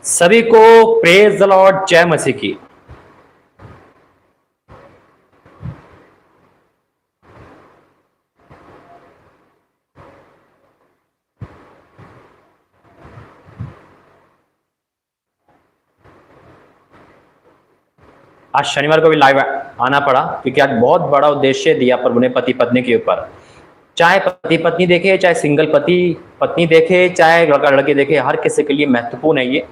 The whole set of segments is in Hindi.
सभी को प्रेज द लॉर्ड, जय मसीह की। आज शनिवार को भी लाइव आना पड़ा क्योंकि आज बहुत बड़ा उद्देश्य दिया प्रभु ने पति पत्नी के ऊपर। चाहे पति पत्नी देखे, चाहे सिंगल पति पत्नी देखे, चाहे लड़का लड़की देखे, हर किसी के लिए महत्वपूर्ण है ये।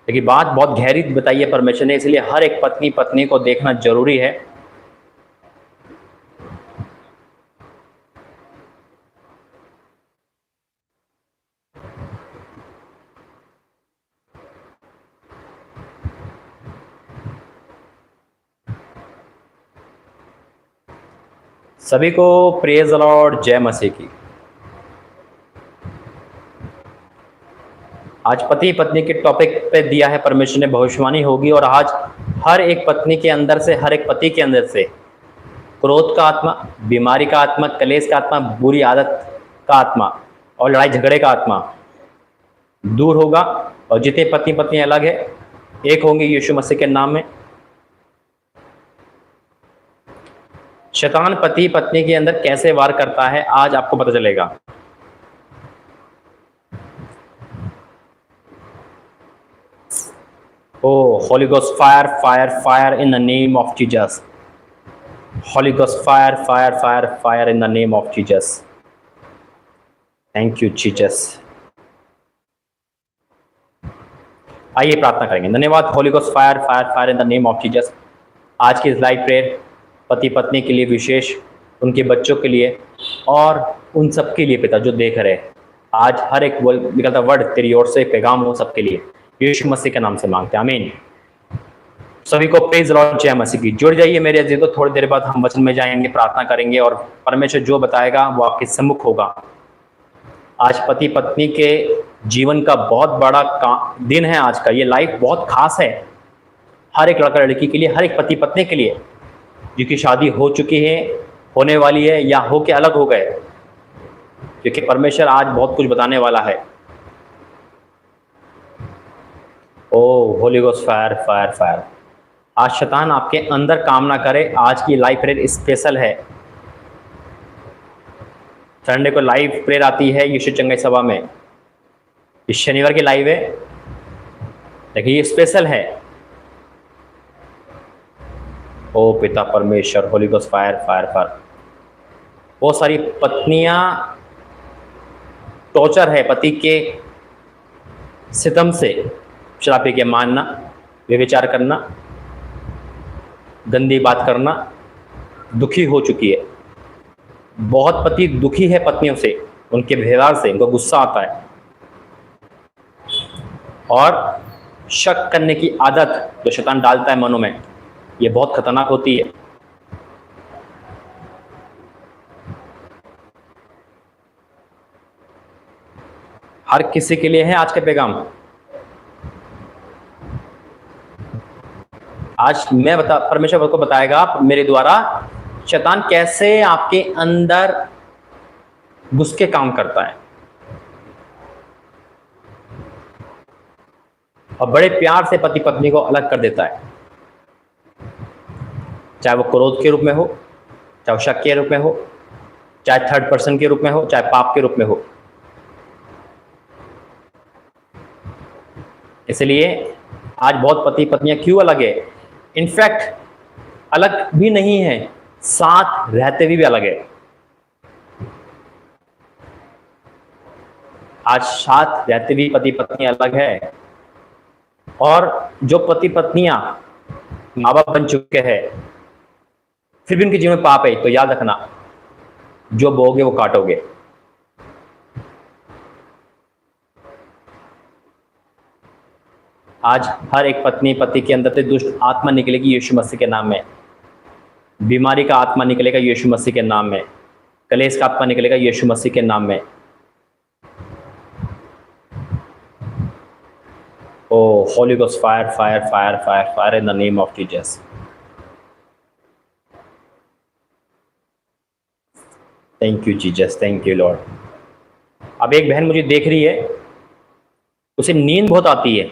लेकिन बात बहुत गहरी बताई है परमेश्वर ने, इसलिए हर एक पत्नी पत्नी को देखना जरूरी है। सभी को प्रेज द लॉर्ड, जय मसीह की। आज पति पत्नी के टॉपिक पे दिया है परमेश्वर ने, भविष्यवाणी होगी। और आज हर एक पत्नी के अंदर से, हर एक पति के अंदर से क्रोध का आत्मा, बीमारी का आत्मा, कलेश का आत्मा, बुरी आदत का आत्मा और लड़ाई झगड़े का आत्मा दूर होगा। और जितने पति पत्नी अलग है, एक होंगे यीशु मसीह के नाम में। शैतान पति पत्नी के अंदर कैसे वार करता है, आज आपको पता चलेगा। Oh, Holy Ghost fire, fire, fire in the name of Jesus. Holy Ghost fire, fire, fire, fire in the name of Jesus. Thank you, Jesus. आइए प्रार्थना करेंगे। धन्यवाद Holi ghost fire, fire, fire in the name of Jesus. आज की इस लाइव प्रेयर पति पत्नी के लिए विशेष, उनके बच्चों के लिए और उन सबके लिए पिता जो देख रहे हैं। आज हर एक निकलता वर्ड तेरी ओर से पैगाम हो सबके लिए, यीशु मसीह के नाम से मांगते हैं, आमीन। सभी को प्रेज लॉर्ड, जय मसीह की। जुड़ जाइए मेरे अजीज। तो थोड़ी देर बाद हम वचन में जाएंगे, प्रार्थना करेंगे और परमेश्वर जो बताएगा वो आपके सम्मुख होगा। आज पति पत्नी के जीवन का बहुत बड़ा दिन है। आज का ये लाइफ बहुत खास है हर एक लड़का लड़की के लिए, हर एक पति पत्नी के लिए जिनकी शादी हो चुकी है, होने वाली है या हो के अलग हो गए, क्योंकि परमेश्वर आज बहुत कुछ बताने वाला है। O holy ghost fire, fire, fire. आज शैतान आपके अंदर काम ना करे। आज की लाइव प्रेयर स्पेशल है। संडे को लाइव प्रेयर आती है यीशु चंगाई सभा में। इस शनिवार की लाइव है, लेकिन ये स्पेशल है। ओ पिता परमेश्वर, Holi ghost fire, fire, fire. बहुत सारी पत्नियां टॉर्चर है पति के सितम से, शराब पी के मारना, व्यभिचार करना, गंदी बात करना, दुखी हो चुकी है। बहुत पति दुखी है पत्नियों से, उनके व्यवहार से, उनको गुस्सा आता है। और शक करने की आदत जो शैतान डालता है मनों में, ये बहुत खतरनाक होती है। हर किसी के लिए है आज के पैगाम। आज मैं परमेश्वर को बताएगा मेरे द्वारा शैतान कैसे आपके अंदर घुस के काम करता है और बड़े प्यार से पति पत्नी को अलग कर देता है। चाहे वो क्रोध के रूप में हो, चाहे वो शक के रूप में हो, चाहे थर्ड पर्सन के रूप में हो, चाहे पाप के रूप में हो। इसलिए आज बहुत पति पत्नियां क्यों अलग है? इनफैक्ट अलग भी नहीं है, साथ रहते भी अलग है। आज साथ रहते भी पति पत्नी अलग है। और जो पति पत्नियां माँ बाप बन चुके हैं, फिर भी उनके जीवन में पाप है, तो याद रखना, जो बोगे वो काटोगे। आज हर एक पत्नी पति के अंदर से दुष्ट आत्मा निकलेगी यीशु मसीह के नाम में। बीमारी का आत्मा निकलेगा यीशु मसीह के नाम में। कलेश का आत्मा निकलेगा यीशु मसीह के नाम में। O holy ghost fire, fire, fire, fire, fire in the name of Jesus. Thank you Jesus, thank you lord. अब एक बहन मुझे देख रही है, उसे नींद बहुत आती है।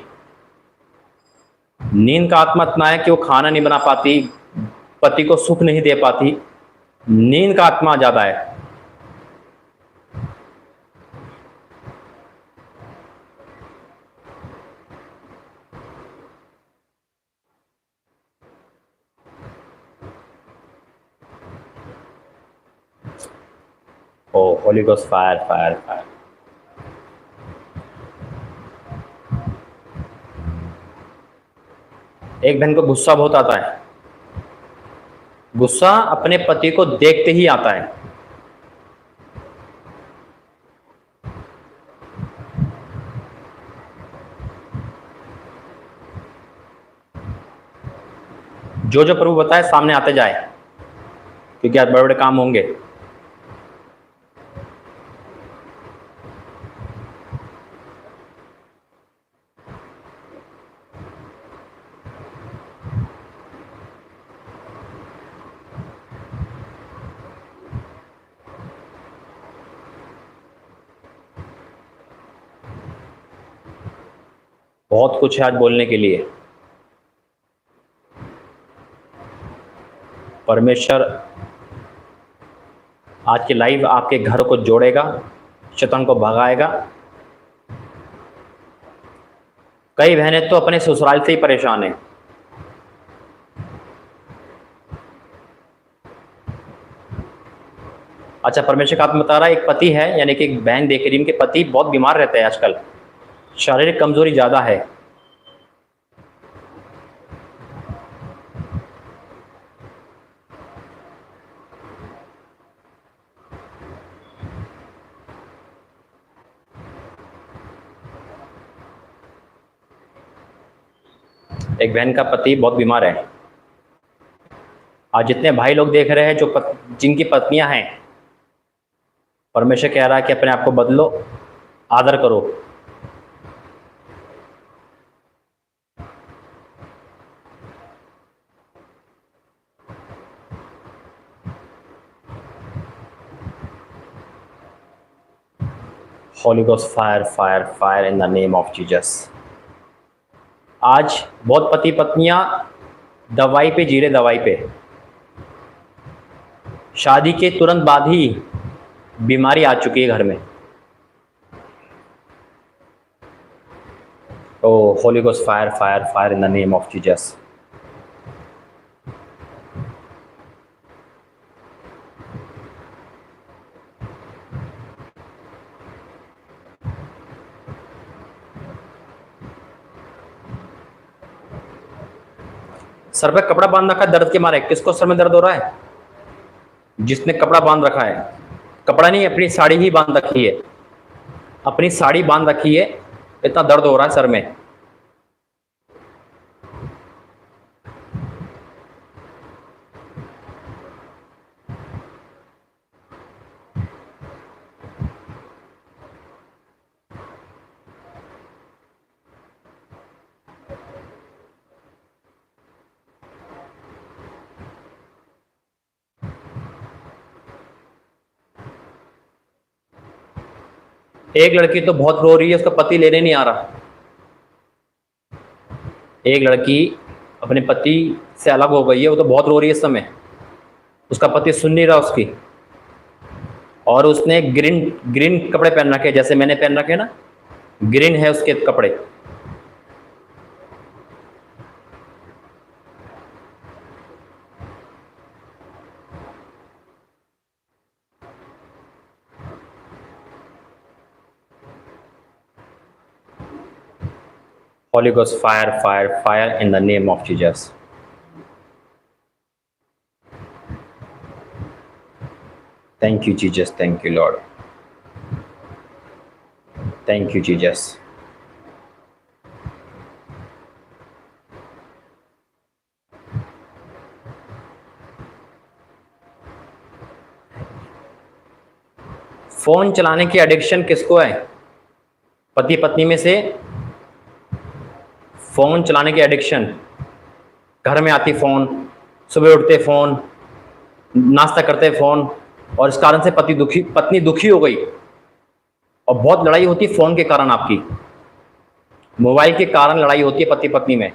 नींद का आत्मा इतना है कि वो खाना नहीं बना पाती, पति को सुख नहीं दे पाती। नींद का आत्मा ज्यादा है। O holy ghost fire fire fire. एक बहन को गुस्सा बहुत आता है। गुस्सा अपने पति को देखते ही आता है। जो जो प्रभु बताए सामने आते जाए, क्योंकि आज बड़े बड़े काम होंगे। बहुत कुछ है आज बोलने के लिए। परमेश्वर आज की लाइव आपके घर को जोड़ेगा, शैतान को भगाएगा। कई बहनें तो अपने ससुराल से ही परेशान हैं। अच्छा, परमेश्वर का आत्मा बता रहा है, एक पति है, यानी कि एक बहन देख रही है, उनके पति बहुत बीमार रहते हैं आजकल, शारीरिक कमजोरी ज़्यादा है। एक बहन का पति बहुत बीमार है। आज जितने भाई लोग देख रहे हैं जिनकी पत्नियां हैं, परमेश्वर कह रहा है कि अपने आप को बदलो, आदर करो। Holi ghost fire fire fire in the name of Jesus. आज बहुत पति पत्नियां दवाई पे जी रहे, दवाई पे। शादी के तुरंत बाद ही बीमारी आ चुकी है घर में। O holy ghost fire fire fire in the name of Jesus. सर पे कपड़ा बांध रखा है दर्द के मारे। किसको सर में दर्द हो रहा है? जिसने कपड़ा बांध रखा है। कपड़ा नहीं, अपनी साड़ी ही बांध रखी है, अपनी साड़ी बांध रखी है, इतना दर्द हो रहा है सर में। एक लड़की तो बहुत रो रही है, उसका पति लेने नहीं आ रहा। एक लड़की अपने पति से अलग हो गई है, वो तो बहुत रो रही है इस समय। उसका पति सुन नहीं रहा उसकी, और उसने ग्रीन ग्रीन कपड़े पहन रखे, जैसे मैंने पहन रखे ना, ग्रीन है उसके कपड़े। Holy Ghost fire fire fire in the name of Jesus. Thank you Jesus, thank you Lord, thank you Jesus. Phone चलाने की एडिक्शन किसको है? पति पत्नी में से फोन चलाने की एडिक्शन। घर में आती फोन, सुबह उठते फोन, नाश्ता करते फोन, और इस कारण से पत्नी दुखी हो गई, और बहुत लड़ाई होती फोन के कारण आपकी। मोबाइल के कारण लड़ाई होती है पति पत्नी में।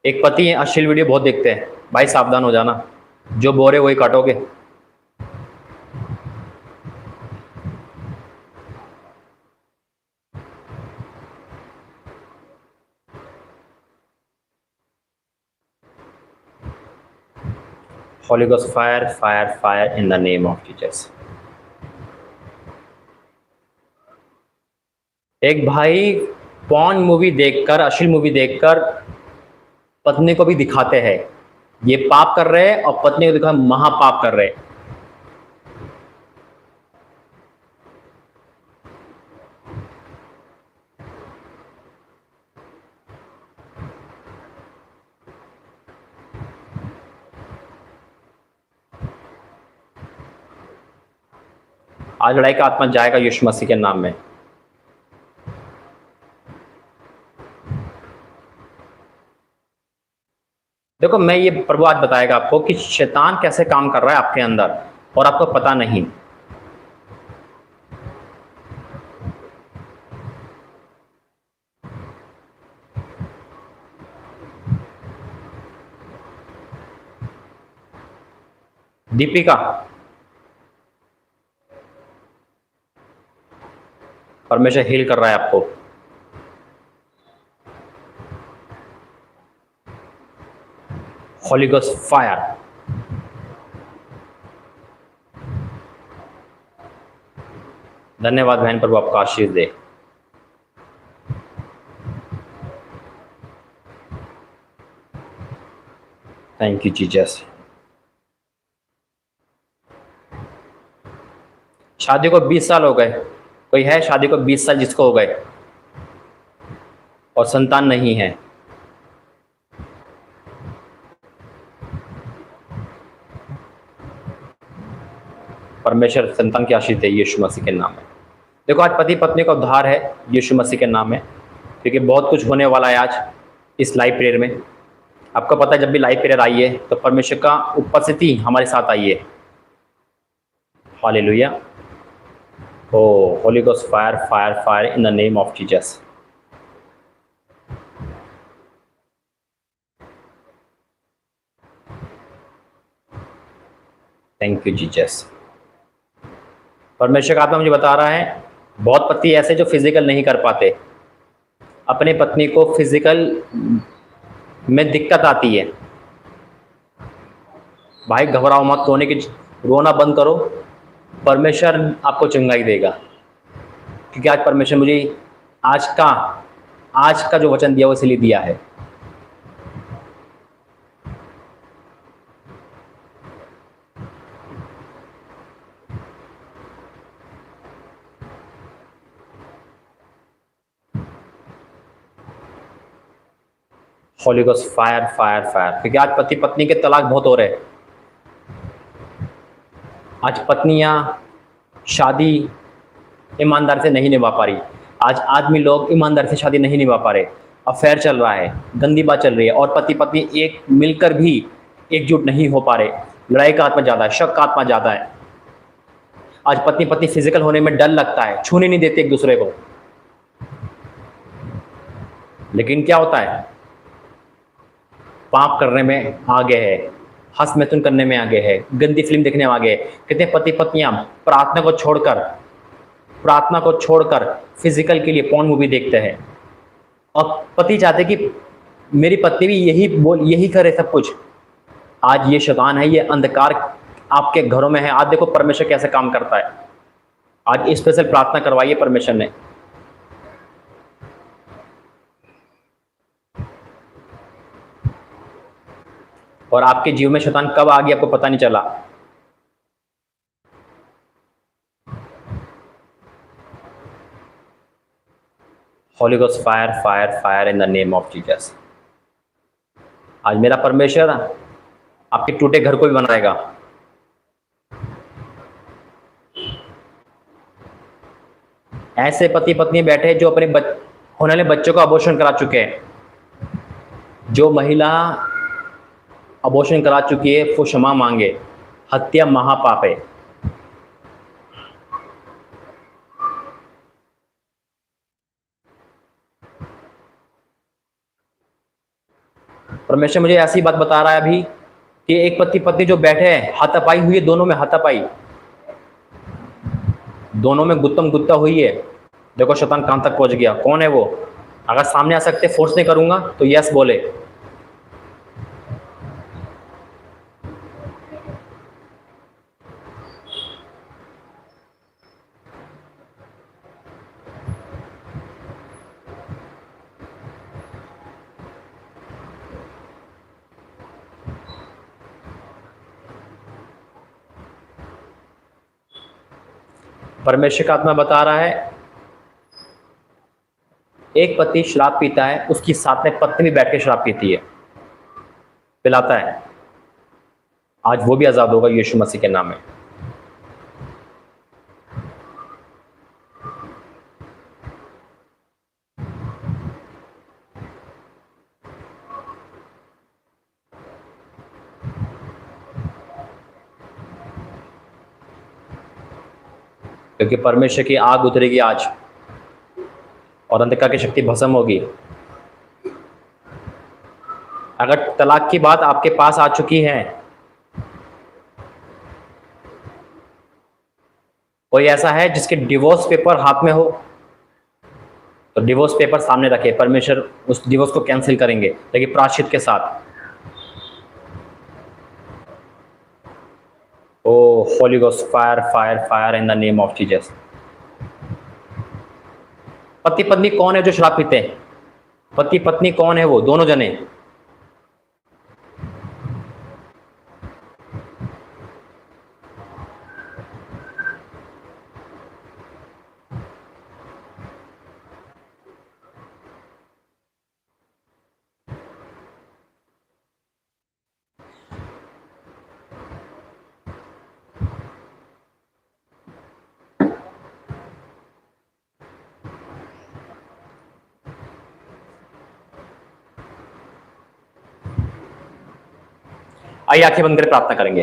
एक पति है, अश्लील वीडियो बहुत देखते हैं, भाई सावधान हो जाना, जो बोरे वही काटोगे। Holy Ghost fire, fire, fire in the name of Jesus। एक भाई पॉर्न मूवी देखकर, अश्लील मूवी देखकर पत्नी को भी दिखाते हैं ये पाप कर रहे हैं, और पत्नी को दिखा महापाप कर रहे हैं। आज लड़ाई का आत्मा जाएगा यीशु मसीह के नाम में। देखो, मैं ये प्रभु आज बताएगा आपको कि शैतान कैसे काम कर रहा है आपके अंदर और आपको पता नहीं। दीपिका, परमेश्वर हील कर रहा है आपको। Holy Ghost fire। धन्यवाद बहन, प्रभु आपका आशीष दे। Thank you Jesus. शादी को 20 साल हो गए, कोई है शादी को 20 साल जिसको हो गए और संतान नहीं है? परमेश्वर संतान की आशीष दे यीशु मसीह के नाम में। देखो, आज पति पत्नी का उद्धार है यीशु मसीह के नाम में, क्योंकि बहुत कुछ होने वाला है आज इस लाइव प्रेयर में। आपको पता है, जब भी लाइव प्रेयर आई है तो परमेश्वर का उपस्थिति हमारे साथ आई है। Hallelujah. O holy ghost fire, fire, fire in the name of Jesus. Thank you Jesus. परमेश्वर का आत्मा मुझे बता रहा है, बहुत पति ऐसे जो फिजिकल नहीं कर पाते, अपने पत्नी को फिजिकल में दिक्कत आती है। भाई घबराओ मत, रोना बंद करो, परमेश्वर आपको चंगाई देगा। क्योंकि आज परमेश्वर मुझे आज का जो वचन दिया वो इसलिए दिया है। Holi ghost fire, fire, fire. क्योंकि आज पति पत्नी के तलाक बहुत हो रहे हैं। आज पत्नियां शादी ईमानदार से नहीं निभा पा रही। आज आदमी लोग ईमानदार से शादी नहीं निभा पा रहे। अफेयर चल रहा है, गंदी बात चल रही है, और पति पत्नी एक मिलकर भी एकजुट नहीं हो पा रहे। लड़ाई का आत्मा ज़्यादा है, शक का आत्मा ज़्यादा है। आज पत्नी पत्नी फिजिकल होने में डर लगता है, छूने नहीं देते एक दूसरे को। लेकिन क्या होता है, पाप करने में आगे है, हंस मैथुन करने में आगे है, गंदी फिल्म देखने में आगे है। कितने पति पत्नियां प्रार्थना को छोड़कर फिजिकल के लिए पॉर्न मूवी देखते हैं, और पति चाहते कि मेरी पत्नी भी यही करे सब कुछ। आज ये शैतान है, ये अंधकार आपके घरों में है। आज देखो परमेश्वर कैसे काम करता है। आज स्पेशल प्रार्थना करवाइए परमेश्वर ने। और आपके जीवन में शैतान कब आ गया आपको पता नहीं चला। Holi ghost fire, fire, fire in the name of Jesus. आज मेरा परमेश्वर आपके टूटे घर को भी बनाएगा। ऐसे पति पत्नी बैठे हैं जो अपने होने वाले बच्चों का अबॉर्शन करा चुके हैं। जो महिला अबॉर्शन करा चुकी है वो क्षमा मांगे, हत्या महापाप है। परमेश्वर मुझे ऐसी बात बता रहा है अभी कि एक पति पत्नी जो बैठे हैं, हाथापाई हुई है, दोनों में हाथापाई, दोनों में गुत्तम गुत्ता हुई है। देखो शैतान कहां तक पहुंच गया। कौन है वो? अगर सामने आ सकते, फोर्स नहीं करूंगा तो यस बोले। परमेश्वर का आत्मा बता रहा है एक पति शराब पीता है, उसकी साथ में पत्नी भी बैठ के शराब पीती है, पिलाता है। आज वो भी आजाद होगा यीशु मसीह के नाम में। क्योंकि परमेश्वर की आग उतरेगी आज और अंधकार की शक्ति भस्म होगी। अगर तलाक की बात आपके पास आ चुकी है, कोई ऐसा है जिसके डिवोर्स पेपर हाथ में हो, तो डिवोर्स पेपर सामने रखे। परमेश्वर उस डिवोर्स को कैंसिल करेंगे, लेकिन प्रायश्चित के साथ। O holy ghost fire fire fire in the name of Jesus. पति पत्नी कौन है जो शराब पीते हैं? पति पत्नी कौन है? वो दोनों जने। आइए आंखें बंद कर प्रार्थना करेंगे।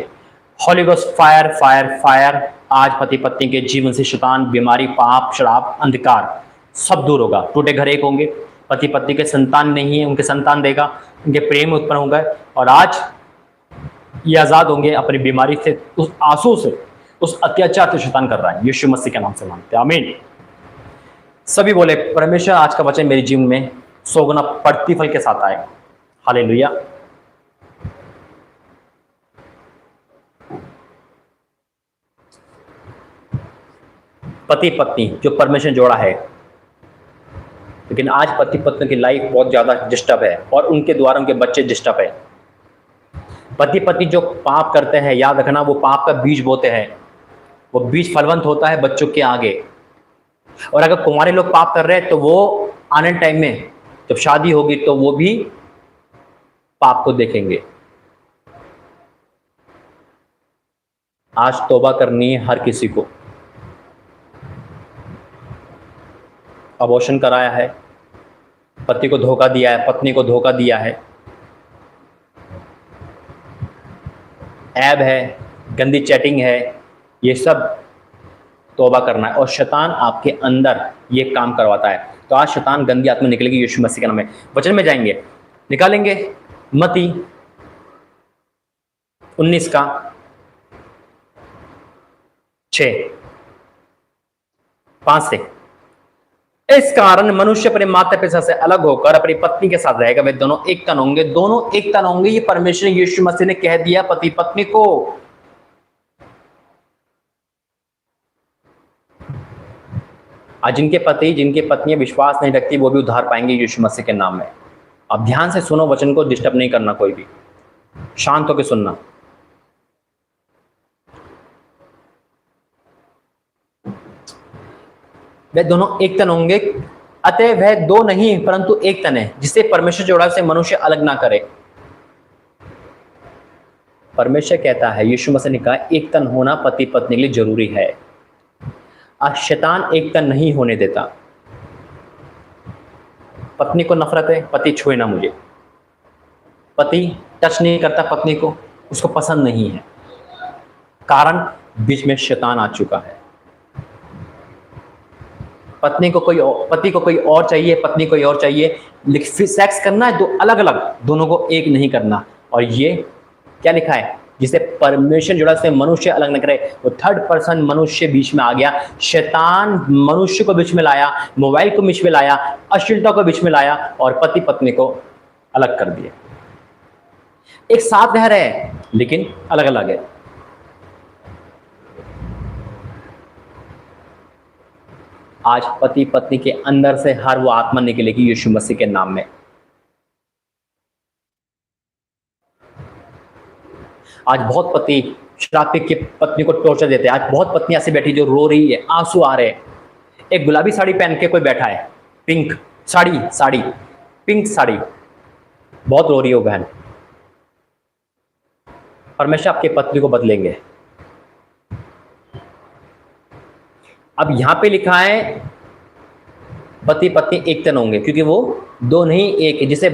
Holi ghost fire fire fire. आज पति पत्नी के जीवन से शैतान, बीमारी, पाप, शराब, अंधकार सब दूर होगा। टूटे घर एक होंगे। पति पत्नी के संतान नहीं है, उनके संतान देगा, उनके प्रेम उत्पन्न होगा और आज ये आजाद होंगे अपनी बीमारी से, उस आंसू से, उस अत्याचार से शैतान कर रहा है। यीशु मसीह के नाम से मांगते हैं, आमीन। सभी बोले परमेश्वर आज का वचन मेरे जीवन में 100 गुना प्रतिफल के साथ आए। हालेलुया। पति पत्नी जो परमेश्वर जोड़ा है, लेकिन आज पति पत्नी की लाइफ बहुत ज्यादा डिस्टर्ब है और उनके द्वारा उनके बच्चे डिस्टर्ब है। पति पत्नी जो पाप करते हैं, याद रखना, वो पाप का बीज बोते हैं। वो बीज फलवंत होता है बच्चों के आगे। और अगर कुंवारे लोग पाप कर रहे हैं तो वो आने टाइम में जब शादी होगी तो वो भी पाप को देखेंगे। आज तौबा करनी है हर किसी को। अबॉर्शन कराया है, पति को धोखा दिया है, पत्नी को धोखा दिया है, ऐब है, गंदी चैटिंग है, ये सब तौबा करना है। और शैतान आपके अंदर ये काम करवाता है। तो आज शैतान गंदी आत्मा निकलेगी यीशु मसीह के नाम में। वचन में जाएंगे, निकालेंगे मत्ती 19 का 6-5 से। इस कारण मनुष्य अपने माता पिता से अलग होकर अपनी पत्नी के साथ रहेगा, वे दोनों एक तन होंगे। दोनों एक तन होंगे, ये परमेश्वर यीशु मसीह ने कह दिया पति पत्नी को। आज जिनके पति, जिनके पत्नियां विश्वास नहीं रखती, वो भी उद्धार पाएंगे यीशु मसीह के नाम में। अब ध्यान से सुनो, वचन को डिस्टर्ब नहीं करना, कोई भी शांत होकर सुनना। वे दोनों एक तन होंगे, अतः वह दो नहीं परंतु एक तन है। जिसे परमेश्वर जोड़ा उसे मनुष्य अलग ना करे। परमेश्वर कहता है, यीशु मसीह ने कहा एक तन होना पति पत्नी के लिए जरूरी है। आज शैतान एकता नहीं होने देता। पत्नी को नफरत है, पति छुए ना मुझे, पति टच नहीं करता पत्नी को, उसको पसंद नहीं है, कारण बीच में शैतान आ चुका है। पति को कोई और चाहिए, पत्नी कोई और चाहिए, लेकिन सेक्स करना है दो अलग अलग, दोनों को एक नहीं करना। और ये क्या लिखा है, जिसे परमेश्वर जोड़ा उसे मनुष्य अलग न करे। वो थर्ड पर्सन मनुष्य बीच में आ गया, शैतान मनुष्य को बीच में लाया, मोबाइल को बीच में लाया, अश्लीलता को बीच में लाया और पति पत्नी को अलग कर दिया। एक साथ रह रहे हैं लेकिन अलग अलग है। आज पति पत्नी के अंदर से हर वो आत्मा निकलेगी यीशु मसीह के नाम में। आज बहुत पति शराब पी के पत्नी को टॉर्चर देते हैं। आज बहुत पत्नी ऐसी बैठी जो रो रही है, आंसू आ रहे हैं। एक गुलाबी साड़ी पहन के कोई बैठा है, पिंक साड़ी पिंक साड़ी, बहुत रो रही हो बहन। परमेश्वर आपके पत्नी को बदलेंगे। अब यहां पे लिखा है पति पत्नी एक तन होंगे, क्योंकि वो दो नहीं एक है। जिसे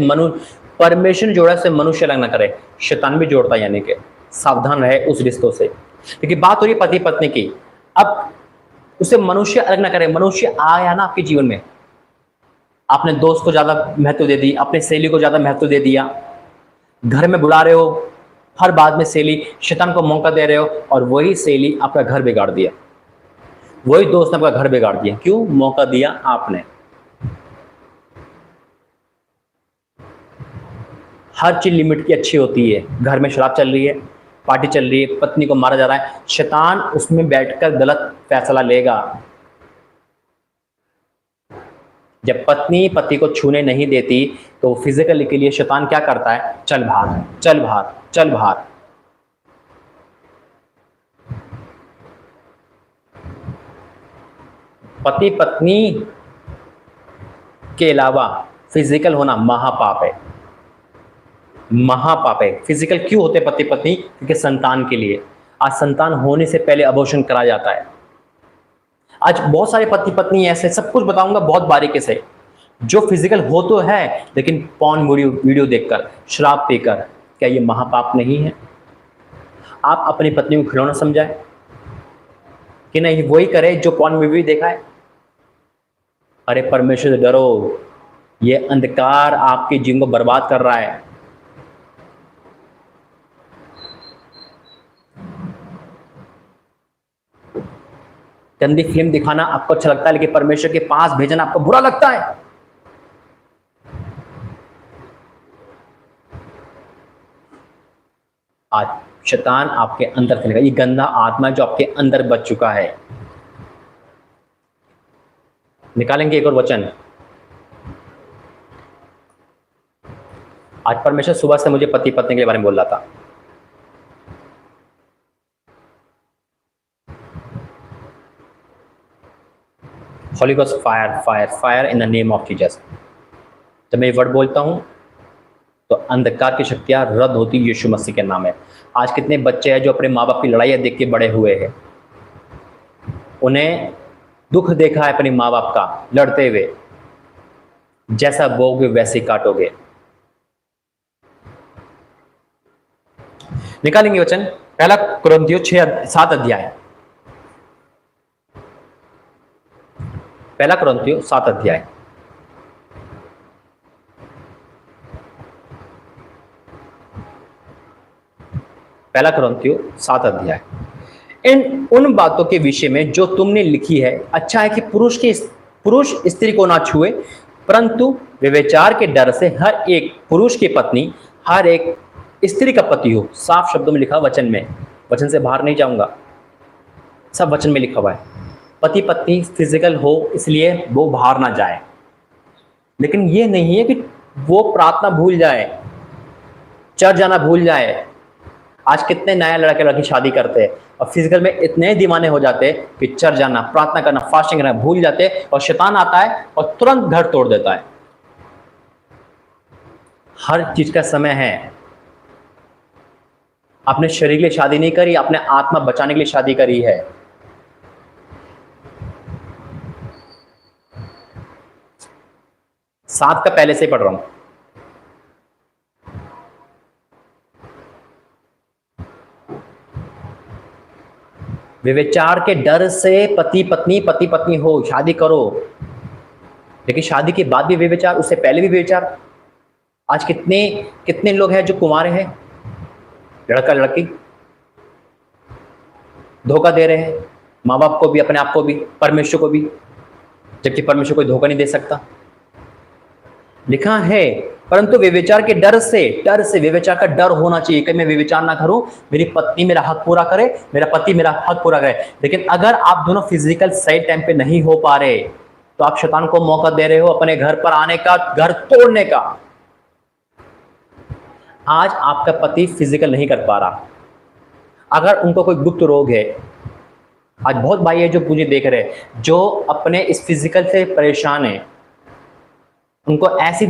परमेश्वर जोड़ा से मनुष्य अलग ना करे। शैतान भी जोड़ता है, यानी कि सावधान रहे उस रिश्तों से। क्योंकि बात हो रही है पति पत्नी की, अब उसे मनुष्य अलग ना करे। मनुष्य आया ना आपके जीवन में, आपने दोस्त को ज्यादा महत्व दे दी, अपने सहेली को ज्यादा महत्व दे दिया, घर में बुला रहे हो हर बात में सहेली, शैतान को मौका दे रहे हो, और वही सहेली आपका घर बिगाड़ दिया, वही दोस्त ने आपका घर बिगाड़ दिया। क्यों? मौका दिया आपने। हर चीज लिमिट की अच्छी होती है। घर में शराब चल रही है, पार्टी चल रही है, पत्नी को मारा जा रहा है, शैतान उसमें बैठकर गलत फैसला लेगा। जब पत्नी पति को छूने नहीं देती तो फिजिकली के लिए शैतान क्या करता है? चल भाग, चल भाग, चल भाग। पति पत्नी के अलावा फिजिकल होना महापाप है, महापाप है। फिजिकल क्यों होते पति पत्नी? क्योंकि संतान के लिए। आज संतान होने से पहले अबॉर्शन कराया जाता है। आज बहुत सारे पति पत्नी ऐसे, सब कुछ बताऊंगा बहुत बारीकी से, जो फिजिकल हो तो है लेकिन पॉर्न वीडियो देखकर, शराब पीकर। क्या ये महापाप नहीं है? आप अपनी पत्नी को खिलौना समझाए कि नहीं वही करे जो पॉर्न वीडियो देखा है? अरे परमेश्वर से डरो, ये अंधकार आपके जीवन को बर्बाद कर रहा है। गंदी फिल्म दिखाना आपको अच्छा लगता है, लेकिन परमेश्वर के पास भेजना आपको बुरा लगता है। आज शैतान आपके अंदर चलेगा, ये गंदा आत्मा जो आपके अंदर बच चुका है। निकालेंगे एक और वचन। आज परमेश्वर सुबह से मुझे पति पत्नी के बारे में बोल रहा था। Holy Ghost fire, fire, fire in the name of Jesus। जब मैं ये वर्ड बोलता हूं तो अंधकार की शक्तियां रद्द होती यीशु मसीह के नाम में। आज कितने बच्चे हैं जो अपने माँ बाप की लड़ाइयाँ देख के बड़े हुए हैं, उन्हें दुख देखा है अपने माँ बाप का लड़ते हुए। जैसा बोओगे वैसे काटोगे। निकालेंगे वचन, पहला कुरिन्थियों 6-7 अध्याय। पहला कुरिन्थियों 7 अध्याय। पहला कुरिन्थियों 7 अध्याय। उन बातों के विषय में जो तुमने लिखी है, अच्छा है कि पुरुष स्त्री को ना छुए, परंतु व्यभिचार के डर से हर एक पुरुष की पत्नी हर एक स्त्री का पति हो। साफ शब्दों में लिखा, वचन में, वचन से बाहर नहीं जाऊंगा, सब वचन में लिखा हुआ है। पति पत्नी फिजिकल हो इसलिए वो बाहर ना जाए, लेकिन ये नहीं है कि वो प्रार्थना भूल जाए, चर्च जाना भूल जाए। आज कितने नए लड़के लड़की शादी करते हैं और फिजिकल में इतने दीवाने हो जाते हैं कि चर्च जाना, प्रार्थना करना, फास्टिंग करना भूल जाते हैं, और शैतान आता है और तुरंत घर तोड़ देता है। हर चीज का समय है। अपने शरीर के लिए शादी नहीं करी, अपने आत्मा बचाने के लिए शादी करी है। 7 का पहले से ही पढ़ रहा हूं। व्यभिचार के डर से पति पत्नी हो, शादी करो, लेकिन शादी के बाद भी व्यभिचार, उससे पहले भी व्यभिचार। आज कितने कितने लोग हैं जो कुंवारे हैं, लड़का लड़की धोखा दे रहे हैं, माँ बाप को भी, अपने आप को भी, परमेश्वर को भी, जबकि परमेश्वर कोई धोखा नहीं दे सकता। लिखा है परंतु व्यभिचार के डर से व्यभिचार का डर होना चाहिए कि मैं व्यभिचार ना करूं, मेरी पत्नी मेरा हक पूरा करे, मेरा पति मेरा हक पूरा करे। लेकिन अगर आप दोनों फिजिकल सही टाइम पे नहीं हो पा रहे तो आप शैतान को मौका दे रहे हो अपने घर पर आने का, घर तोड़ने का। आज आपका पति फिजिकल नहीं कर पा रहा, अगर उनको कोई गुप्त रोग है, आज बहुत भाई है जो मुझे देख रहे हैं जो अपने इस फिजिकल से परेशान है, उनको ऐसी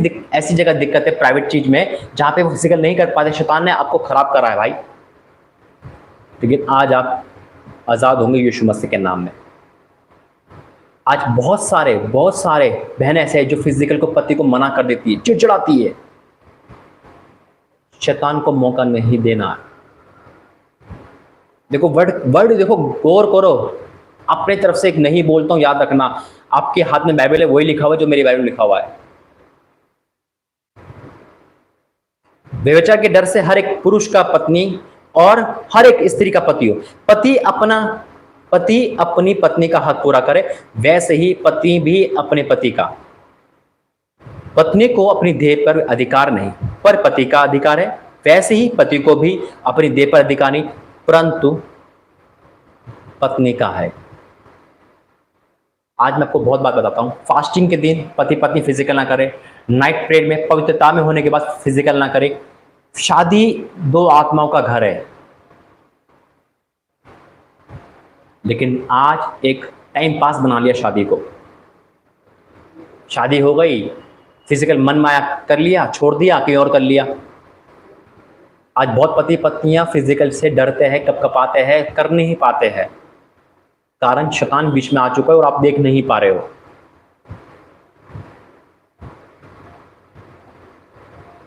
जगह दिक्कत है प्राइवेट चीज में जहां पे वो फिजिकल नहीं कर पाते। शैतान ने आपको खराब करा है भाई, लेकिन आज आप आजाद होंगे यीशु मसीह के नाम में। आज बहुत सारे बहन ऐसे हैं जो फिजिकल को, पति को मना कर देती है, चिड़चिड़ाती है। शैतान को मौका नहीं देना। देखो वर्ड देखो, गौर करो। अपने तरफ से एक नहीं बोलता हूं, याद रखना, आपके हाथ में बाइबल है, वही लिखा हुआ है जो मेरी बाइबल में लिखा हुआ है। व्यभिचार के डर से हर एक पुरुष का पत्नी और हर एक स्त्री का पति हो। पति अपनी पत्नी का हक पूरा करे, वैसे ही पत्नी भी अपने पति का। पत्नी को अपनी देह पर अधिकार नहीं, पर पति का अधिकार है। वैसे ही पति को भी अपनी देह पर अधिकार नहीं, परंतु पत्नी का है। आज मैं आपको बहुत बात बताता हूं। फास्टिंग के दिन पति पत्नी फिजिकल ना करे, नाइट प्रेयर में पवित्रता में होने के बाद फिजिकल ना करे। शादी दो आत्माओं का घर है, लेकिन आज एक टाइम पास बना लिया शादी को। शादी हो गई, फिजिकल मन माया कर लिया, छोड़ दिया, कहीं और कर लिया। आज बहुत पति पत्नियां फिजिकल से डरते हैं, कपकपाते हैं, कर नहीं पाते हैं, कारण शैतान बीच में आ चुका है और आप देख नहीं पा रहे हो।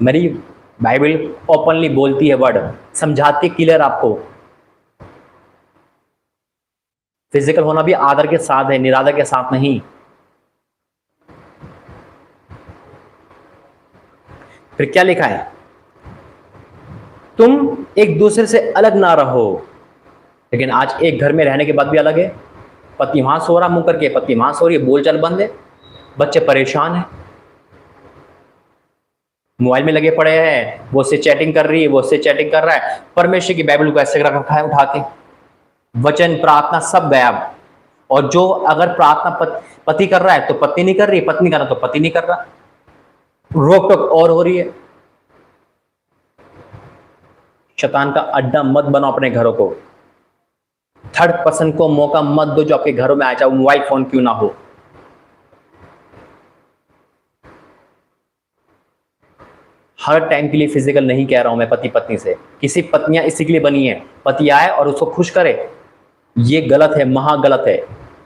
मेरी बाइबल ओपनली बोलती है, वर्ड समझाती क्लियर आपको। फिजिकल होना भी आदर के साथ है, निरादर के साथ नहीं। फिर क्या लिखा है? तुम एक दूसरे से अलग ना रहो। लेकिन आज एक घर में रहने के बाद भी अलग है। पति वहां सो रहा मुंह करके, पत्नी वहां सो रही है, बोलचाल बंद है, बच्चे परेशान हैं, मोबाइल में लगे पड़े हैं, वो से चैटिंग कर रही है, वो से चैटिंग कर रहा है। परमेश्वर की बाइबल को ऐसे रखा है उठा के, वचन प्रार्थना सब गायब। और जो अगर प्रार्थना पति कर रहा है तो पत्नी नहीं कर रही, पत्नी कर रहा तो पति नहीं कर रहा, रोक टोक और हो रही है। शैतान का अड्डा मत बनाओ अपने घरों को। थर्ड पर्सन को मौका मत दो जो आपके घरों में आ, चाहे मोबाइल फोन क्यों ना हो। हर टाइम के लिए फिजिकल नहीं कह रहा हूं मैं पति पत्नी से। किसी पत्नियां इसी के लिए बनी है, पति आए और उसको खुश करे, ये गलत है, महा गलत है।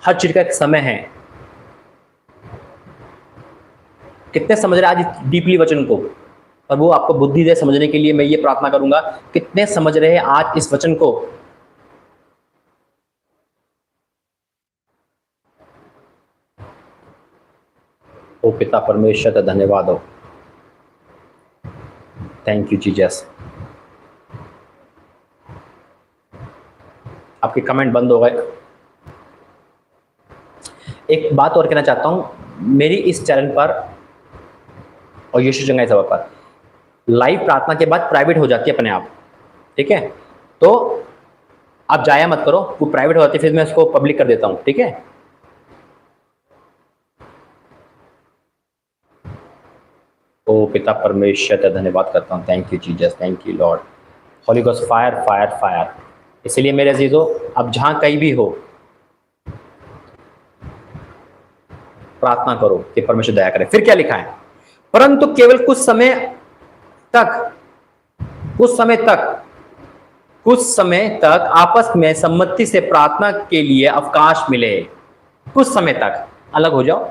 हर चीज का एक समय है। कितने समझ रहे आज डीपली वचन को, और वो आपको बुद्धि दे समझने के लिए मैं ये प्रार्थना करूंगा। कितने समझ रहे हैं आज इस वचन को? ओ पिता परमेश्वर का धन्यवाद हो, थैंक यू जीसस। आपके कमेंट बंद हो गए। एक बात और कहना चाहता हूं, मेरी इस चैनल पर और यीशु चंगाई सभा पर लाइव प्रार्थना के बाद प्राइवेट हो जाती है अपने आप, ठीक है? तो आप जाया मत करो, वो प्राइवेट हो जाती है, फिर मैं उसको पब्लिक कर देता हूं, ठीक है? ओ पिता परमेश्वर का धन्यवाद करता हूँ, thank you Jesus, thank you Lord. Holi ghost fire fire fire. इसलिए मेरे अजीजों, अब जहां कहीं भी हो प्रार्थना करो कि परमेश्वर दया करे। फिर क्या लिखा है? परंतु केवल कुछ समय तक आपस में सम्मति से प्रार्थना के लिए अवकाश मिले। कुछ समय तक अलग हो जाओ,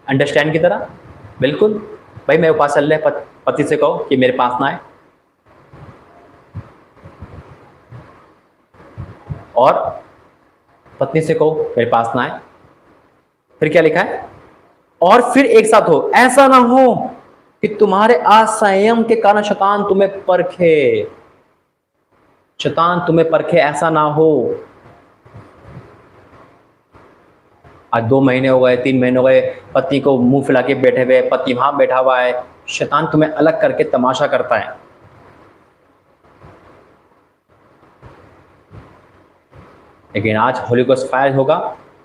अंडरस्टैंड की तरह। बिल्कुल भाई, मैं उपासल्य पति से कहो कि मेरे पास ना आए, और पत्नी से कहो मेरे पास ना आए। फिर क्या लिखा है, और फिर एक साथ हो, ऐसा ना हो कि तुम्हारे असंयम के कारण शैतान तुम्हें परखे, शैतान तुम्हें परखे, ऐसा ना हो। आज 2 महीने हो गए, 3 महीने हो गए, पति को मुंह फुला के बैठे हुए, पति वहां बैठा हुआ है, शैतान तुम्हें अलग करके तमाशा करता है। लेकिन आज होली गोस्ट फायर होगा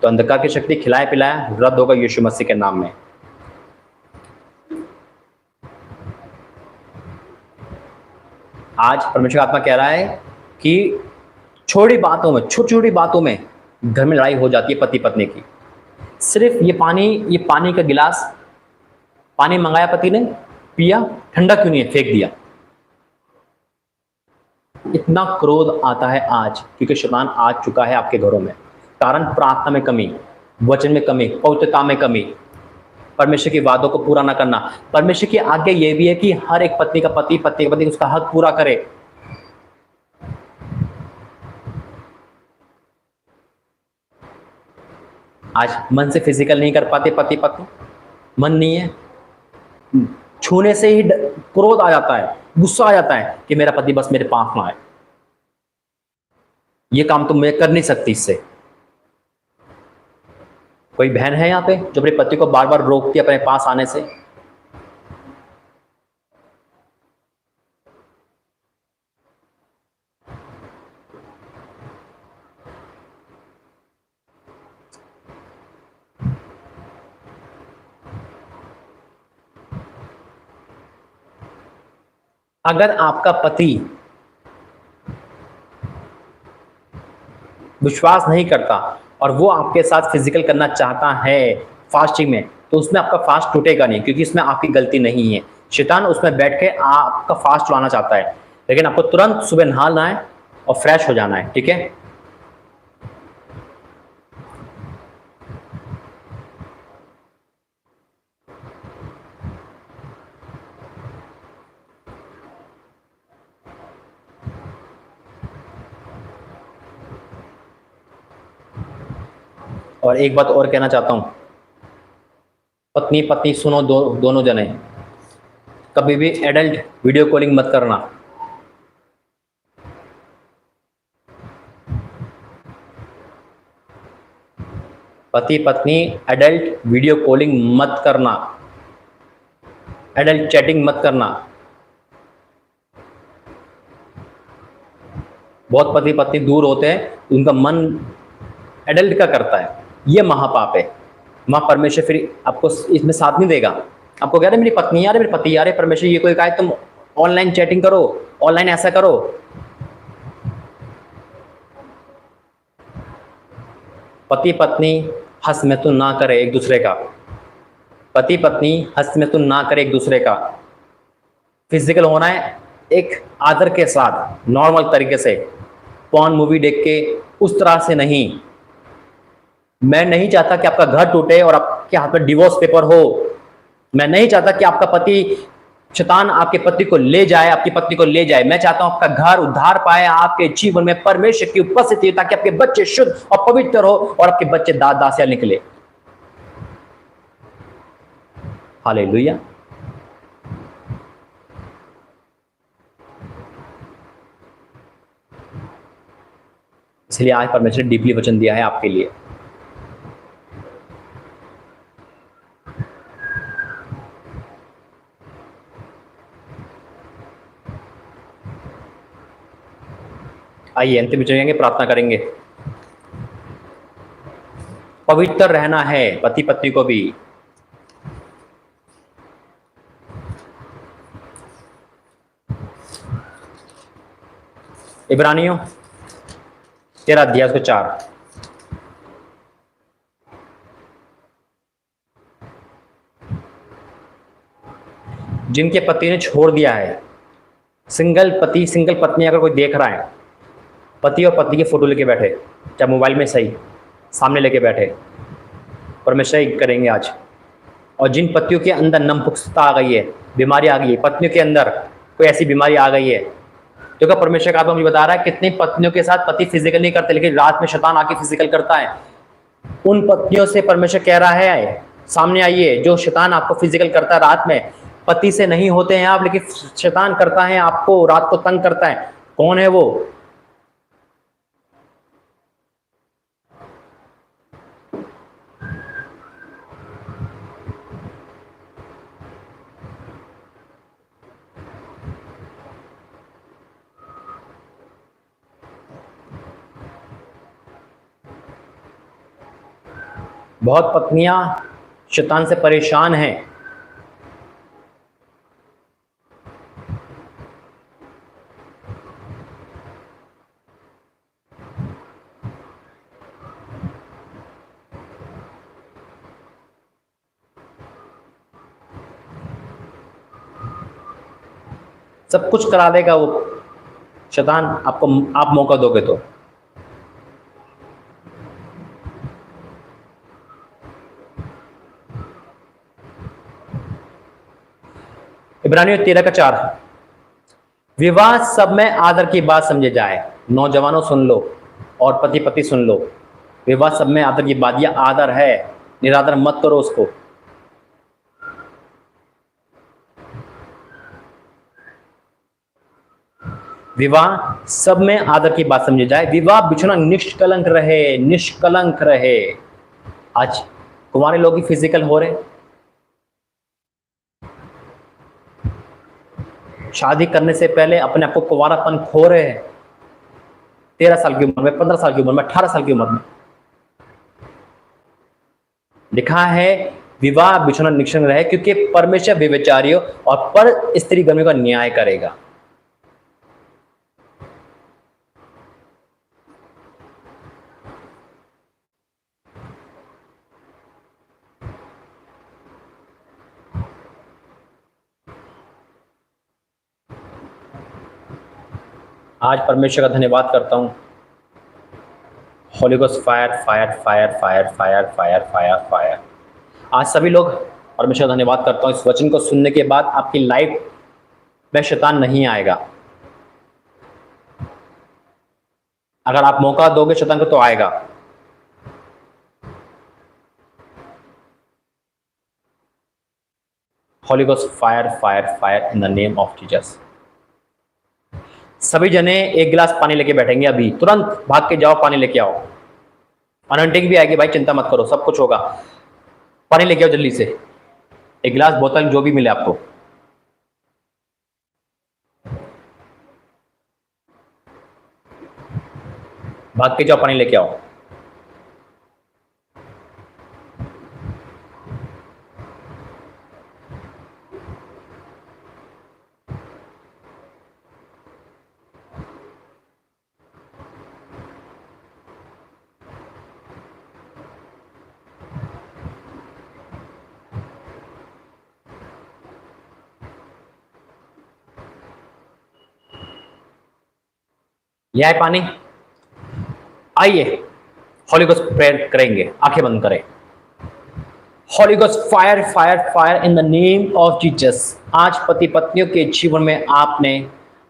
तो अंधकार की शक्ति खिलाया पिलाया रद्द होगा यीशु मसीह के नाम में। आज परमेश्वर का आत्मा कह रहा है कि छोटी बातों में, छोटी छोटी बातों में घर में लड़ाई हो जाती है पति पत्नी की। सिर्फ ये पानी का गिलास, पानी मंगाया पति ने, पिया, ठंडा क्यों नहीं है, फेंक दिया। इतना क्रोध आता है आज क्योंकि शैतान आ चुका है आपके घरों में। कारण प्रार्थना में कमी, वचन में कमी, पवित्रता में कमी, परमेश्वर की वादों को पूरा ना करना। परमेश्वर की आज्ञा यह भी है कि हर एक पत्नी का पति, पत्नी का पति उसका हक पूरा करे। आज मन से फिजिकल नहीं कर पाते पति पत्नी, मन नहीं है, छूने से ही क्रोध आ जाता है, गुस्सा आ जाता है कि मेरा पति बस मेरे पास ना आए, ये काम तो मैं कर नहीं सकती इससे। कोई बहन है यहाँ पे जो अपने पति को बार बार रोकती है अपने पास आने से? अगर आपका पति विश्वास नहीं करता और वो आपके साथ फिजिकल करना चाहता है फास्टिंग में, तो उसमें आपका फास्ट टूटेगा नहीं, क्योंकि इसमें आपकी गलती नहीं है। शैतान उसमें बैठ के आपका फास्ट चलाना चाहता है, लेकिन आपको तुरंत सुबह नहाना है और फ्रेश हो जाना है, ठीक है? और एक बात और कहना चाहता हूं, पत्नी पत्नी सुनो, दोनों जने कभी भी एडल्ट वीडियो कॉलिंग मत करना। पति पत्नी एडल्ट वीडियो कॉलिंग मत करना, एडल्ट चैटिंग मत करना। बहुत पति पत्नी दूर होते हैं, उनका मन एडल्ट का करता है, ये महापाप है। मां परमेश्वर फिर आपको इसमें साथ नहीं देगा। आपको कह रहे मेरी पत्नी आ रही, मेरे पति आ रहे, परमेश्वर ये कोई कहा है तुम ऑनलाइन चैटिंग करो, ऑनलाइन ऐसा करो। पति पत्नी हंस-मैथुन ना करे एक दूसरे का, पति पत्नी हंस-मैथुन ना करे एक दूसरे का। फिजिकल होना है एक आदर के साथ, नॉर्मल तरीके से, पॉर्न मूवी देख के उस तरह से नहीं। मैं नहीं चाहता कि आपका घर टूटे और आपके हाथ में डिवोर्स पेपर हो। मैं नहीं चाहता कि आपका पति, शैतान आपके पति को ले जाए, आपकी पत्नी को ले जाए। मैं चाहता हूं आपका घर उद्धार पाए, आपके जीवन में परमेश्वर की उपस्थिति हो, ताकि आपके बच्चे शुद्ध और पवित्र हो और आपके बच्चे दास दासियां निकले। हालेलुया। इसलिए आज परमेश्वर ने डीपली वचन दिया है आपके लिए। आइए अंतिम में चलेंगे, प्रार्थना करेंगे। पवित्र रहना है पति पत्नी को भी। इब्रानियों 13 अध्याय को 4, जिनके पति ने छोड़ दिया है, सिंगल पति सिंगल पत्नी अगर कोई देख रहा है, पति और पत्नी की फोटो लेके बैठे, चाहे मोबाइल में सही, सामने लेके बैठे, परमेश्वर करेंगे आज और जिन पतियों के अंदर नपुंसकता आ गई है, बीमारी आ गई है, पत्नियों के अंदर कोई ऐसी बीमारी आ गई है, देखो परमेश्वर का आत्मा मुझे बता रहा है कितनी पत्नियों के साथ पति फिजिकल नहीं करते, लेकिन रात में शैतान आके फिजिकल करता है। उन पत्नियों से परमेश्वर कह रहा है सामने आइए, जो शैतान आपको फिजिकल करता है रात में, पति से नहीं होते हैं आप, लेकिन शैतान करता है आपको, रात को तंग करता है। कौन है वो? बहुत पत्नियां शैतान से परेशान हैं। सब कुछ करा देगा वो शैतान आपको, आप मौका दोगे तो। इब्रानियों 13:4, विवाह सब में आदर की बात समझे जाए। नौजवानों सुन लो और पति पति सुन लो, विवाह सब में आदर की बात, यह आदर है, निरादर मत करो उसको। विवाह सब में आदर की बात समझी जाए, विवाह बिछुना निष्कलंक रहे, निष्कलंक रहे। आज कुंवारे लोग ही फिजिकल हो रहे, शादी करने से पहले अपने आप को कुंवारापन खो रहे हैं। 13 साल की उम्र में, 15 साल की उम्र में, 18 साल की उम्र में। लिखा है विवाह बिछुना निष्कलंक रहे, क्योंकि परमेश्वर व्यभिचारियों और पर स्त्री गर्मी का न्याय करेगा। आज परमेश्वर का धन्यवाद करता हूं। Holi ghost fire fire fire fire fire fire fire fire. आज सभी लोग परमेश्वर का धन्यवाद करता हूं, इस वचन को सुनने के बाद आपकी लाइफ में शैतान नहीं आएगा। अगर आप मौका दोगे शैतान को तो आएगा। Holi ghost fire fire fire in the name of Jesus. सभी जने एक गिलास पानी लेके बैठेंगे, अभी तुरंत भाग के जाओ, पानी लेके आओ। अनंटिंग भी आएगी भाई, चिंता मत करो, सब कुछ होगा। पानी लेके आओ जल्दी से, एक गिलास, बोतल, जो भी मिले आपको। भाग के जाओ, पानी लेके आओ। यह है पानी। आइए होली गोस्ट प्रेयर करेंगे, आंखें बंद करें। Holi ghost fire fire fire in the name of Jesus. आज पति पत्नियों के जीवन में आपने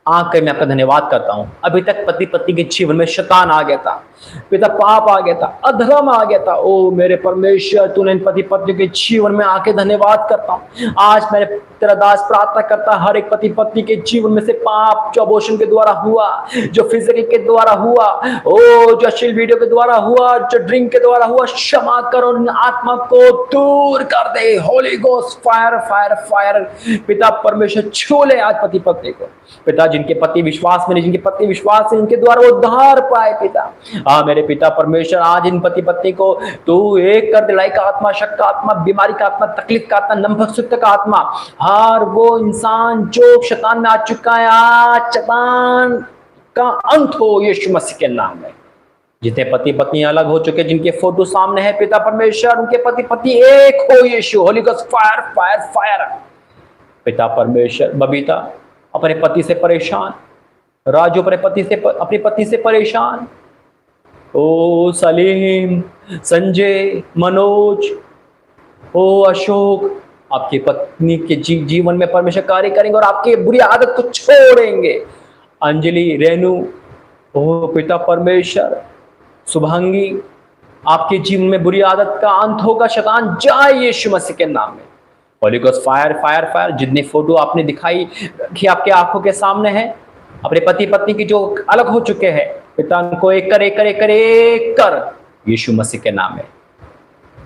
आके, मैं आपका धन्यवाद करता हूं। अभी तक पति पत्नी के जीवन में शैतान आ गया था, पिता पाप आ गया था, अधर्म आ गया था। ओ मेरे परमेश्वर, तूने इन पति पत्नी के जीवन में आके धन्यवाद करता हूं। आज मैं तेरा दास प्रार्थना करता, हर एक पति पत्नी के जीवन में से पाप जो अबॉर्शन के द्वारा हुआ, जो फिजिकल के द्वारा हुआ, ओ जो अश्लील वीडियो के द्वारा हुआ, जो ड्रिंक के द्वारा हुआ, क्षमा करो, आत्मा को दूर कर दे। Holy ghost fire fire fire. पिता परमेश्वर छू ले आज पति पत्नी को। पिता जिनके पति विश्वास में नहीं, जिनके पति विश्वास से इनके द्वारा उद्धार पाए पिता। मेरे पिता परमेश्वर, आज इन पति पत्नी को तू एक कर, दिलाई का आत्मा, शक का आत्मा, बीमारी का आत्मा, तकलीफ का आत्मा, नपुंसकता का आत्मा, हर वो इंसान जो शैतान में आ चुका है, आज शैतान का अंत हो यीशु मसीह के नाम में। जितने पति पत्नी अलग हो चुके, जिनके फोटो सामने है पिता परमेश्वर, उनके पति पत्नी एक हो Yeshu. Holy ghost fire fire fire. पिता परमेश्वर, बबीता अपने पति से परेशान, राजू अपने अपनी पत्नी से परेशान, ओ सलीम, संजय, मनोज, ओ अशोक, आपकी पत्नी के जीवन में परमेश्वर कार्य करेंगे और आपकी बुरी आदत को छोड़ेंगे। अंजलि, रेणु, ओ पिता परमेश्वर, शुभांगी, आपके जीवन में बुरी आदत का अंत होगा, शैतान जाए यीशु मसीह के नाम में। Holi ghost fire fire fire. जितनी फोटो आपने दिखाई कि आपके आंखों के सामने है अपने पति पत्नी की जो अलग हो चुके हैं, पिता उनको एक कर एक कर एक कर एक कर यीशु मसीह के नाम में।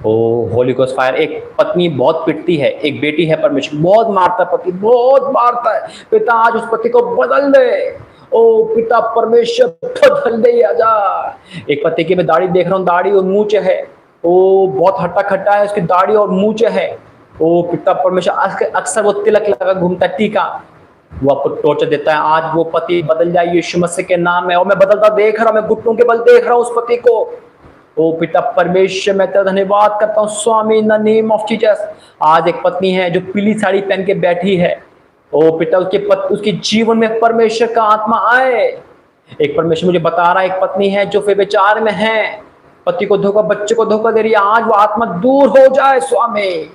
O holy ghost fire. एक पत्नी बहुत पिटती है, एक बेटी है परमेश्वर बहुत मारता है, पति बहुत मारता है, पिता आज उस पति को बदल दे। ओ पिता परमेश्वर बदल दे आजा। एक पति की मैं दाढ़ी देख रहा हूँ, दाढ़ी और मूंछ है, ओ बहुत हट्टा खट्टा है उसकी दाढ़ी और मूंछ है। ओ पिता परमेश्वर अक्सर वो तिलक लगा घूमता है, टीका, वो आपको टॉर्चर देता है। आज वो पति बदल जाए यीशु मसीह के नाम में। और मैं बदलता देख रहा हूं, मैं घुटनों के बल देख रहा हूं उस पति को। ओ पिता परमेश्वर, मैं तेरा धन्यवाद करता हूं स्वामी, in the name of Jesus. आज एक पत्नी है जो पीली साड़ी पहन के बैठी है, ओ पिता उसके जीवन में परमेश्वर का आत्मा आए। एक परमेश्वर मुझे बता रहा है, एक पत्नी है जो व्यभिचार में है, पति को धोखा, बच्चे को धोखा दे रही है, आज वो आत्मा दूर हो जाए स्वामी।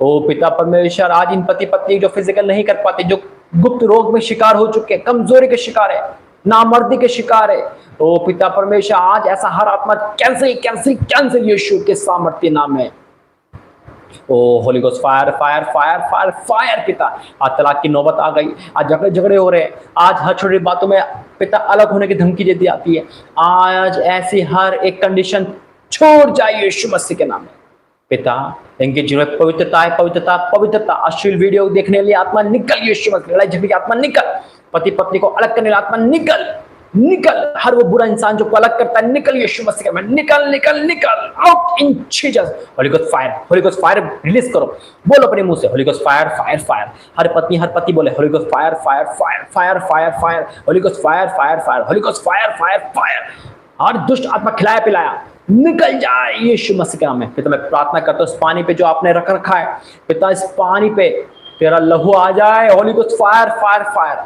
ओ पिता परमेश्वर, आज इन पति पत्नी जो फिजिकल नहीं कर पाते, जो गुप्त रोग में शिकार हो चुके, कमजोरी के शिकार है, नामर्दी के शिकार है, ओ पिता परमेश्वर आज ऐसा हर आत्मा कैंसिल कैंसिल कैंसिल यीशु के सामर्थ्य नाम है। O holy ghost fire fire fire fire fire. पिता आज तलाक की नौबत आ गई, आज झगड़े झगड़े हो रहे हैं, आज हर छोटी बातों में पिता अलग होने की धमकी दे दी आती है। आज ऐसी हर एक कंडीशन छोड़ जाए यीशु मसीह के नाम में। पिता इनके जीवन में पवित्रता है, पवित्रता पवित्रता। अश्लील वीडियो देखने वाली आत्मा निकल यीशु मसीह, लड़ाई झगड़े की आत्मा निकल, पति पत्नी को अलग करने वाली आत्मा निकल निकल, हर वो बुरा इंसान जो को अलग करता है निकल यीशु मसीह के नाम, निकल निकल निकल out in Jesus. Holy ghost fire, holy ghost fire release करो, बोलो अपने मुंह से holy ghost fire fire fire. हर पति बोले holy ghost fire fire fire fire fire fire, holy ghost fire fire fire, holy ghost fire fire fire. हर दुष्ट आत्मा खिलाया पिलाया निकल जाए यीशु मसीह के नाम में। पिता मैं प्रार्थना करता हूँ इस पानी पे जो आपने रख रखा है, पिता इस पानी पे तेरा लहू आ जाए, Holi ghost fire fire fire,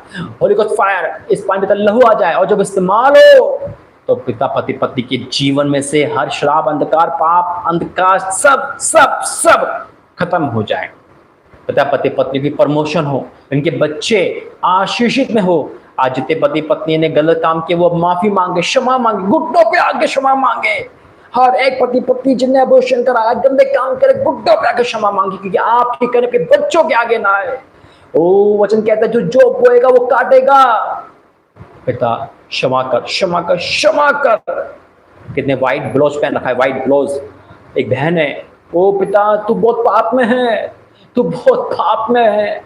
holy ghost fire, इस पानी पे तेरा लहू आ जाए। और जब इस्तेमाल हो तो पिता पति पत्नी के जीवन में से हर श्राप, अंधकार, पाप, अंधकार सब सब सब खत्म हो जाए। पिता पति पत्नी की प्रमोशन हो, इनके बच्चे आशीषित में हो। आज जितने पति पत्नी ने गलत काम किए वो माफी मांगे, क्षमा मांगे, घुटनों पे आगे क्षमा मांगे। हर एक पति पत्नी जिनने अबॉर्शन कराया, गंदे काम करे, घुटनों पे आगे क्षमा मांगे, क्योंकि आपके कहने पे बच्चों के आगे ना आए। ओ वचन कहता है जो बोएगा वो काटेगा। पिता क्षमा कर क्षमा कर क्षमा कर। कितने व्हाइट ब्लाउज पहन रखा है, व्हाइट ब्लाउज। एक बहन है, ओ पिता तू बहुत पाप में है, तू बहुत पाप में है,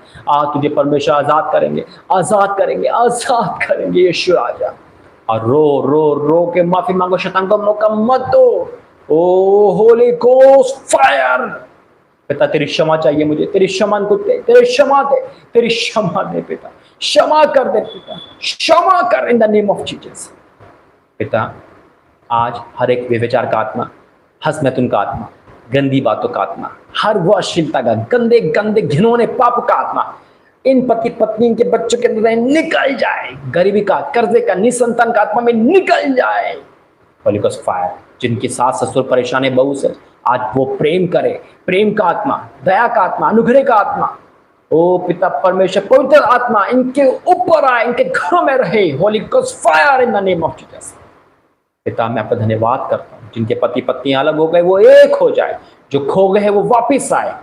तुझे परमेश्वर आजाद करेंगे, आजाद करेंगे, आजाद करेंगे यीशु राजा। और रो रो रो के माफी मांगो, शैतान को मौका मत दो। ओ होली गोस्ट फायर। पिता तेरी क्षमा चाहिए मुझे, तेरी क्षमा को दे, तेरी क्षमा दे, तेरी क्षमा दे पिता, क्षमा कर दे पिता, क्षमा कर इन द नेम ऑफ जीसस। पिता आज हर एक व्यभिचार का आत्मा, हसमैतुन का आत्मा, गंदी बातों का आत्मा, हर वो अश्लीलता का, गंदे गंदे घिनौने पाप का आत्मा इन पति पत्नी के बच्चों के अंदर निकल जाए। गरीबी का, कर्जे का, निसंतान का आत्मा में निकल जाए। Holi ghost fire. जिनकी सास ससुर परेशान है बहू से, आज वो प्रेम करे, प्रेम का आत्मा, दया का आत्मा, अनुग्रह का आत्मा, ओ पिता परमेश्वर पवित्र आत्मा इनके ऊपर आए, इनके घरों में रहे। Holi ghost fire in the name of Jesus. पिता मैं आपका धन्यवाद करता हूँ, जिनके पति पत्नी अलग हो गए वो एक हो जाए, जो खो गए हैं वो वापिस आए।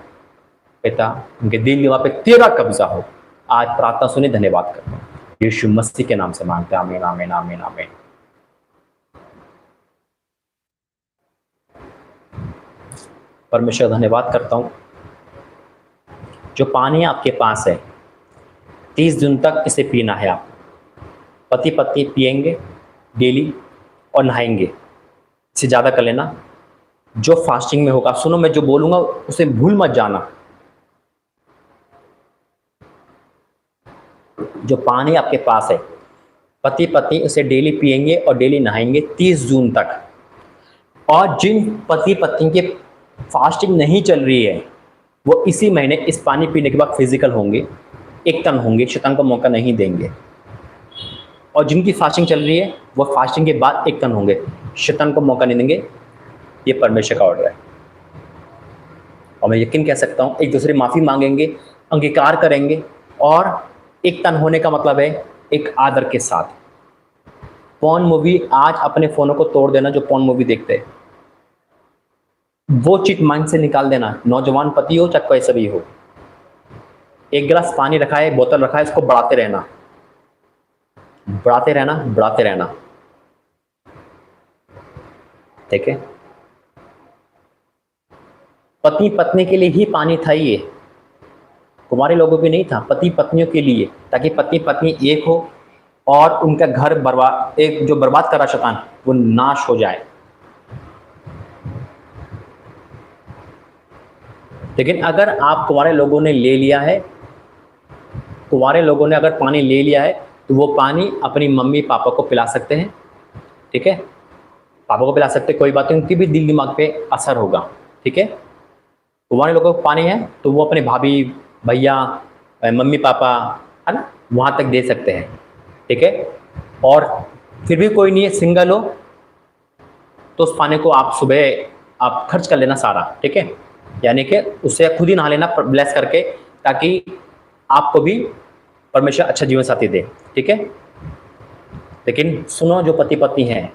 पिता उनके दिल में वहां पे तेरा कब्जा हो। आज प्रार्थना सुने, धन्यवाद करता हूँ यीशु मसीह के नाम से मांगते हैं, आमीन आमीन आमीन आमीन। परमेश्वर धन्यवाद करता हूँ, जो पानी आपके पास है 30 दिन तक इसे पीना है। आप पति पत्नी पिएंगे डेली और नहाएंगे, इससे ज़्यादा कर लेना। जो फास्टिंग में होगा, सुनो मैं जो बोलूँगा उसे भूल मत जाना। जो पानी आपके पास है पति पत्नी उसे डेली पिएंगे और डेली नहाएंगे 30 जून तक। और जिन पति पत्नी के फास्टिंग नहीं चल रही है वो इसी महीने इस पानी पीने के बाद फिजिकल होंगे, एक टन होंगे, शैतान को मौका नहीं देंगे। और जिनकी फास्टिंग चल रही है वो फास्टिंग के बाद 1 टन होंगे, शैतान को मौका नहीं देंगे। ये परमेश्वर का ऑर्डर है। और मैं यकीन कह सकता हूँ एक दूसरे माफ़ी मांगेंगे, अंगीकार करेंगे, और एक तन होने का मतलब है एक आदर के साथ। पॉर्न मूवी, आज अपने फ़ोनों को तोड़ देना जो पॉर्न मूवी देखते हैं, वो चीज़ माइंड से निकाल देना। नौजवान पति हो चाहे कोई भी हो, एक गिलास पानी रखा है, बोतल रखा है, इसको बढ़ाते रहना, बढ़ाते रहना, बढ़ाते रहना, ठीक है। पति पत्नी के लिए ही पानी था ये, कुंवारे लोगों के नहीं था, पति पत्नियों के लिए, ताकि पति पत्नी एक हो और उनका घर बर्बाद, एक जो बर्बाद कर रहा शैतान वो नाश हो जाए। लेकिन अगर आप कुंवारे लोगों ने ले लिया है, कुंवारे लोगों ने अगर पानी ले लिया है, तो वो पानी अपनी मम्मी पापा को पिला सकते हैं, ठीक है, पापा को पिला सकते हैं, कोई बात नहीं, उनकी भी दिल दिमाग पे असर होगा, ठीक है। कुंवारे लोगों को पानी है तो वो अपने भाभी भैया मम्मी पापा, है ना, वहाँ तक दे सकते हैं, ठीक है। और फिर भी कोई नहीं है, सिंगल हो, तो उस पानी को आप सुबह आप खर्च कर लेना सारा, ठीक है, यानी कि उससे खुद ही नहा लेना ब्लेस करके, ताकि आपको भी परमेश्वर अच्छा जीवन साथी दे, ठीक है। लेकिन सुनो जो पति पत्नी है,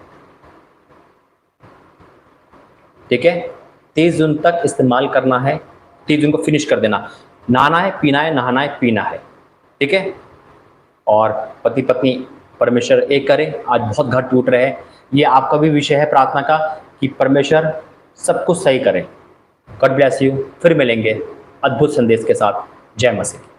ठीक है, 30 जून तक इस्तेमाल करना है, 30 जून को फिनिश कर देना, नहाना है, पीना है, नहाना है, पीना है, ठीक है। और पति पत्नी परमेश्वर एक करे। आज बहुत घर टूट रहे हैं, ये आपका भी विषय है प्रार्थना का कि परमेश्वर सब कुछ सही करे। गॉड ब्लेस यू, फिर मिलेंगे अद्भुत संदेश के साथ। जय मसीह।